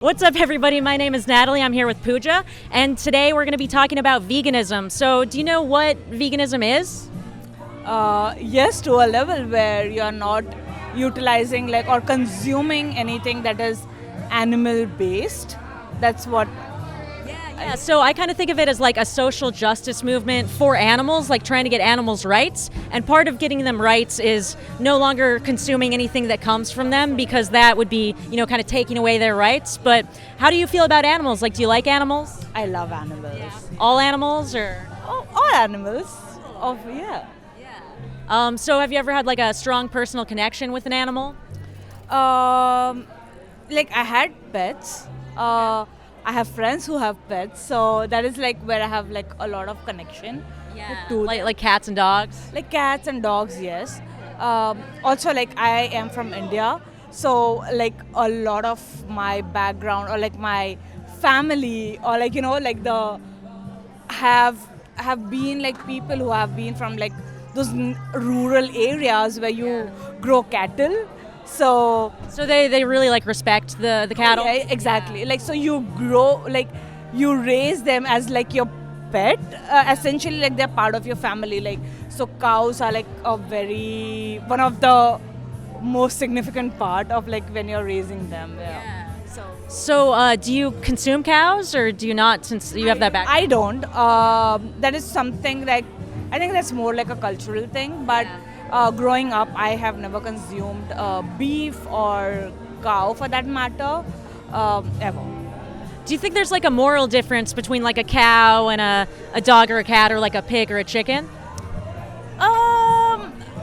What's up, everybody? My name is Natalie. I'm here with Pooja, and today we're going to be talking about veganism. So, do you know what veganism is? Yes, to a level where you're not utilizing or consuming anything that is animal based. That's what. Yeah, so I kind of think of it as like a social justice movement for animals, like trying to get animals' rights. And part of getting them rights is no longer consuming anything that comes from them, because that would be, kind of taking away their rights. But how do you feel about animals? Like, do you like animals? I love animals. All animals, or? Oh, all animals. Yeah. So have you ever had like a strong personal connection with an animal? I had pets. I have friends who have pets, so that is where I have a lot of connection. To Like cats and dogs? like cats and dogs, yes. Also, I am from India, so a lot of my background, or my family, or the have been people who have been from those rural areas where you grow cattle. So they really like respect the cattle? yeah, exactly. So you grow, you raise them as your pet. Essentially, they're part of your family. So cows are one of the most significant part of when you're raising them. Yeah. So do you consume cows, or do you not, since you have that background? I don't. That is something I think that's more like a cultural thing. But growing up, I have never consumed beef or cow, for that matter, ever. Do you think there's like a moral difference between like a cow and a dog or a cat, or like a pig or a chicken?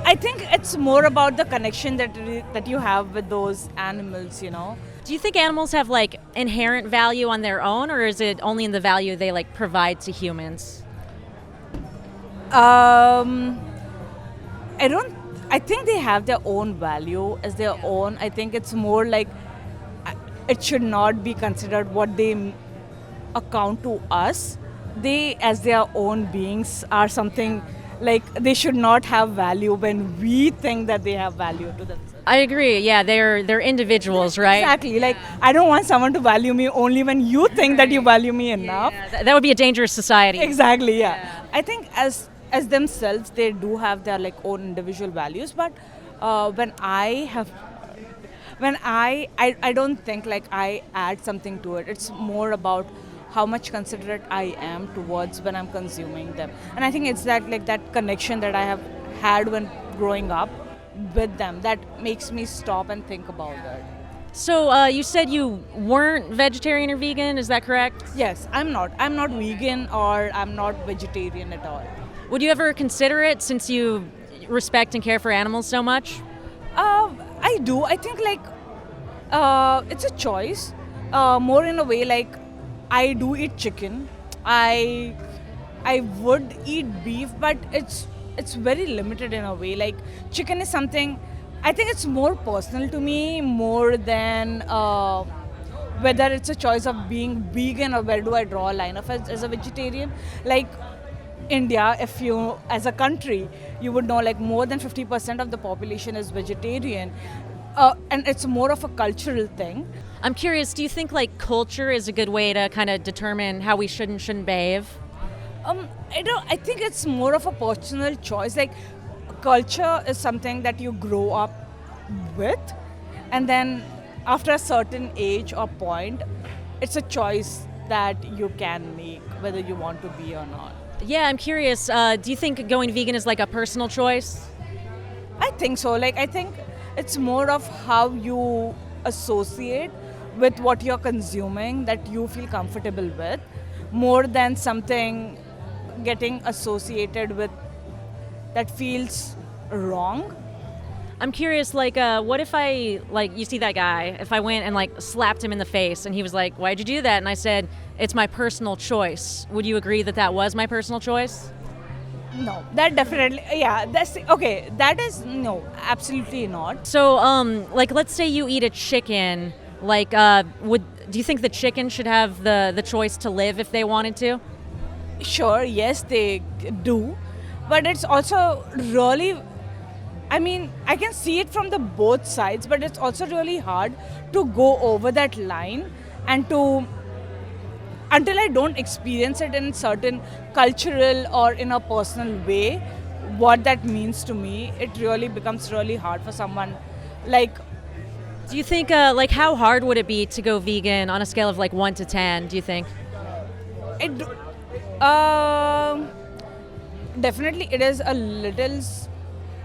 I think it's more about the connection that you have with those animals. Do you think animals have like inherent value on their own, or is it only in the value they like provide to humans? I think they have their own value as their own. I think it's more it should not be considered what they account to us. They, as their own beings, are something they should not have value when we think that they have value to themselves. I agree. Yeah, they're individuals, right? Exactly. I don't want someone to value me only when you think that you value me enough. Yeah, that would be a dangerous society. Exactly. Yeah. I think as themselves, they do have their own individual values. But when I don't think I add something to it. It's more about how much considerate I am towards when I'm consuming them. And I think it's that connection that I have had when growing up with them that makes me stop and think about it. So you said you weren't vegetarian or vegan, is that correct? Yes, I'm not. I'm not vegan, or I'm not vegetarian at all. Would you ever consider it, since you respect and care for animals so much? I do. I think it's a choice. More in a way I do eat chicken. I would eat beef, but it's very limited in a way. Chicken is something I think it's more personal to me, more than whether it's a choice of being vegan, or where do I draw a line of as a vegetarian. India, if you, as a country, you would know more than 50% of the population is vegetarian, and it's more of a cultural thing. I'm curious, do you think like culture is a good way to kind of determine how we should and shouldn't behave? I think it's more of a personal choice. Culture is something that you grow up with, and then after a certain age or point, it's a choice that you can make whether you want to be or not. Yeah, I'm curious, do you think going vegan is like a personal choice? I think so. I think it's more of how you associate with what you're consuming that you feel comfortable with, more than something getting associated with that feels wrong. I'm curious, what if I, you see that guy, if I went and slapped him in the face and he was like, why'd you do that? And I said, it's my personal choice. Would you agree that that was my personal choice? No, that definitely, yeah, that's okay. That is, no, absolutely not. So, let's say you eat a chicken, do you think the chicken should have the choice to live if they wanted to? Sure, yes, they do. But it's also really, I can see it from the both sides, but it's also really hard to go over that line and to until I don't experience it in certain cultural or in a personal way, what that means to me, it really becomes really hard for someone like Do you think, like, how hard would it be to go vegan on a scale of like 1 to 10, do you think? it. Um Definitely, it is a little.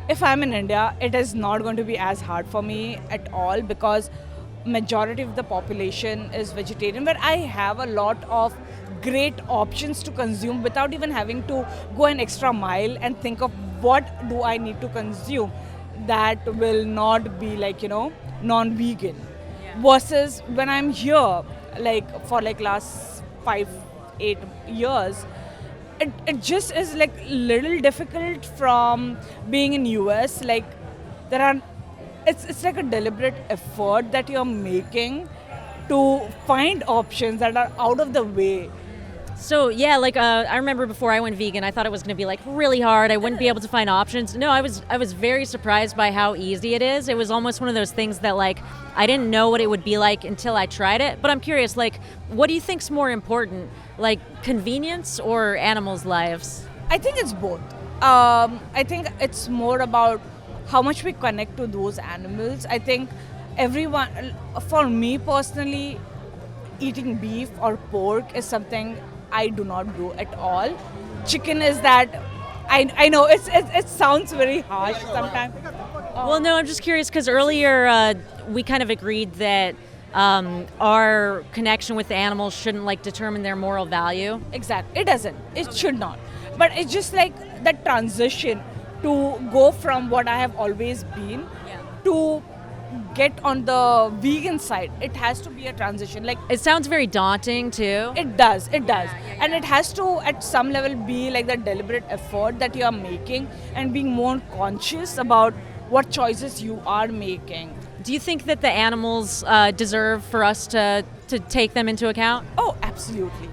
If I'm in India, it is not going to be as hard for me at all because majority of the population is vegetarian. But I have a lot of great options to consume without even having to go an extra mile and think of what do I need to consume that will not be like non-vegan. Versus when I'm here, like for like last 5-8 years, it just is like little difficult from being in US. Like there are, it's like a deliberate effort that you're making to find options that are out of the way. So yeah, like I remember before I went vegan, I thought it was going to be like really hard. I wouldn't be able to find options. No, I was very surprised by how easy it is. It was almost one of those things that like I didn't know what it would be like until I tried it. But I'm curious, like, what do you think's more important, like convenience or animals' lives? I think it's both. I think it's more about how much we connect to those animals. I think everyone, for me personally, eating beef or pork is something I do not do at all. Chicken is that I know it sounds very harsh sometimes. Well, no, I'm just curious because earlier we kind of agreed that our connection with the animals shouldn't like determine their moral value. Exactly, it doesn't. It should not. But it's just like that transition to go from what I have always been to get on the vegan side. It has to be a transition. Like It sounds very daunting too. it does, and it has to at some level be like the deliberate effort that you are making and being more conscious about what choices you are making. Do you think that the animals deserve for us to take them into account? Oh, absolutely.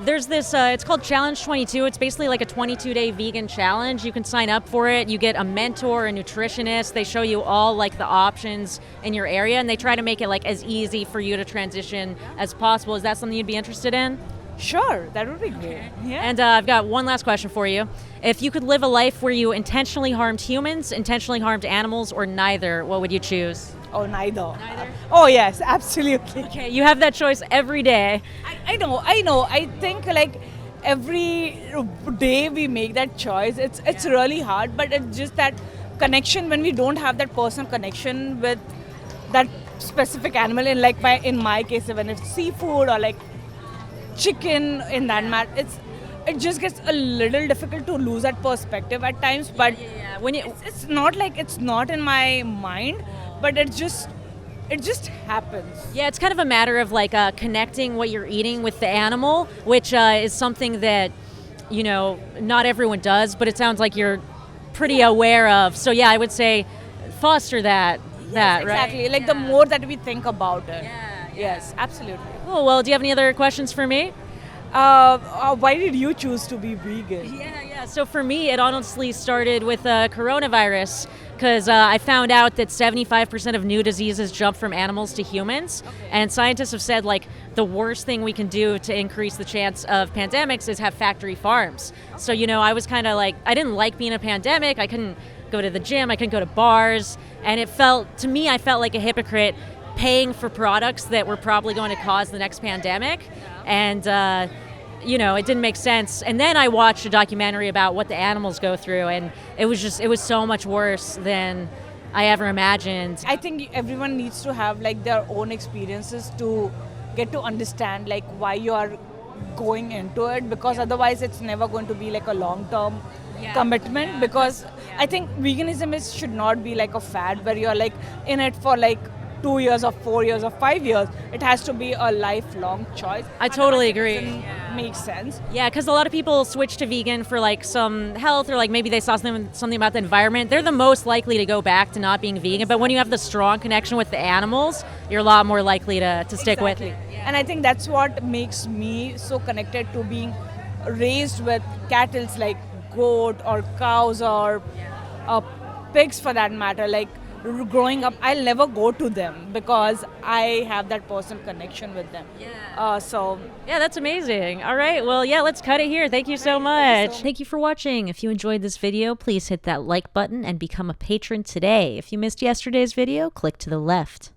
There's this, it's called Challenge 22. It's basically like a 22-day vegan challenge. You can sign up for it. You get a mentor, a nutritionist. They show you all like the options in your area, and they try to make it like as easy for you to transition as possible. Is that something you'd be interested in? Sure, that would be great. Yeah. And I've got one last question for you. If you could live a life where you intentionally harmed humans, intentionally harmed animals, or neither, what would you choose? Oh, neither. Oh, yes, absolutely. Okay, you have that choice every day. I know. I think like every day we make that choice. It's really hard, but it's just that connection when we don't have that personal connection with that specific animal. In my case, when it's seafood or like chicken, in that matter, it just gets a little difficult to lose that perspective at times. But When you, it's not like it's not in my mind, but it just happens. yeah, it's kind of a matter of like connecting what you're eating with the animal, which is something that, not everyone does, but it sounds like you're pretty aware of. So yeah, I would say foster that, right? Exactly. Like the more that we think about it. Yes, absolutely. Cool. Well, do you have any other questions for me? Why did you choose to be vegan? Yeah. So for me, it honestly started with coronavirus because I found out that 75% of new diseases jump from animals to humans. And scientists have said, like, the worst thing we can do to increase the chance of pandemics is have factory farms. So, I was kind of like, I didn't like being a pandemic. I couldn't go to the gym. I couldn't go to bars. And I felt like a hypocrite paying for products that were probably going to cause the next pandemic. And, it didn't make sense. And then I watched a documentary about what the animals go through, and it was so much worse than I ever imagined. I think everyone needs to have like their own experiences to get to understand like why you are going into it, because otherwise it's never going to be like a long-term commitment. Because I think veganism should not be like a fad where you're like in it for like 2 years or 4 years or 5 years. It has to be a lifelong choice. I totally agree. It doesn't make sense. Yeah, because a lot of people switch to vegan for like some health, or like maybe they saw something about the environment. They're the most likely to go back to not being vegan. But when you have the strong connection with the animals, you're a lot more likely to stick with it. And I think that's what makes me so connected to being raised with cattles like goat or cows or pigs for that matter. Like growing up, I'll never go to them because I have that personal connection with them. So Yeah, that's amazing. All right, well, yeah, let's cut it here. Thank you so much. so Thank you for watching. If you enjoyed this video, please hit that like button and become a patron today. If you missed yesterday's video, click to the left.